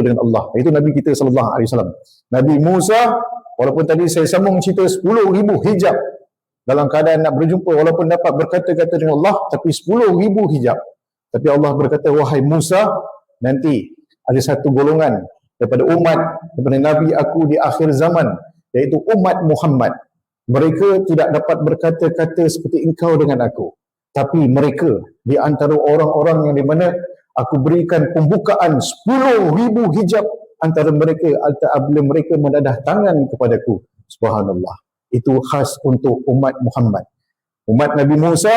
dengan Allah. Itu Nabi kita sallallahu alaihi wasallam. Nabi Musa, walaupun tadi saya sambung cerita 10,000 hijab dalam keadaan nak berjumpa, walaupun dapat berkata-kata dengan Allah, tapi 10,000 hijab. Tapi Allah berkata, wahai Musa, nanti ada satu golongan daripada umat, daripada Nabi aku di akhir zaman, iaitu umat Muhammad. Mereka tidak dapat berkata-kata seperti engkau dengan aku. Tapi mereka di antara orang-orang yang di mana aku berikan pembukaan 10,000 hijab antara mereka apabila mereka mendadah tangan kepadaku. Subhanallah. Itu khas untuk umat Muhammad. Umat Nabi Musa,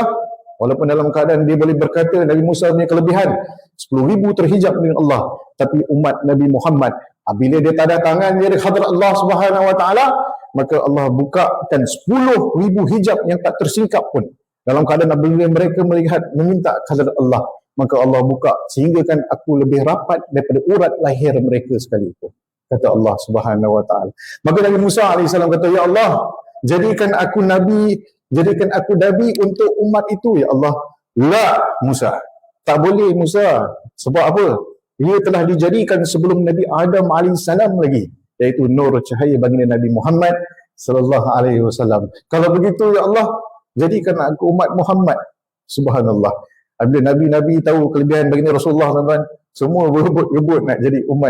walaupun dalam keadaan dia boleh berkata, Nabi Musa punya kelebihan 10,000 terhijab dengan Allah. Tapi umat Nabi Muhammad, bila dia tadah tangan dia di hadrat Allah Subhanahu Wa Taala, maka Allah bukakan 10,000 hijab yang tak tersingkap pun. Dalam keadaan apabila mereka melihat meminta hadrat Allah, maka Allah buka sehingga kan aku lebih rapat daripada urat lahir mereka sekalipun, kata Allah Subhanahu Wa Taala. Maka Nabi Musa alaihissalam kata, ya Allah, jadikan aku nabi untuk umat itu, ya Allah. La, Musa, tak boleh Musa. Sebab apa? Ia telah dijadikan sebelum Nabi Adam alaihissalam lagi, iaitu nur cahaya baginda Nabi Muhammad sallallahu alaihi wasallam. Kalau begitu, ya Allah, jadikan aku umat Muhammad. Subhanallah. Apabila Nabi-Nabi tahu kelebihan baginda Rasulullah, tuan-tuan, semua berebut-rebut nak jadi umat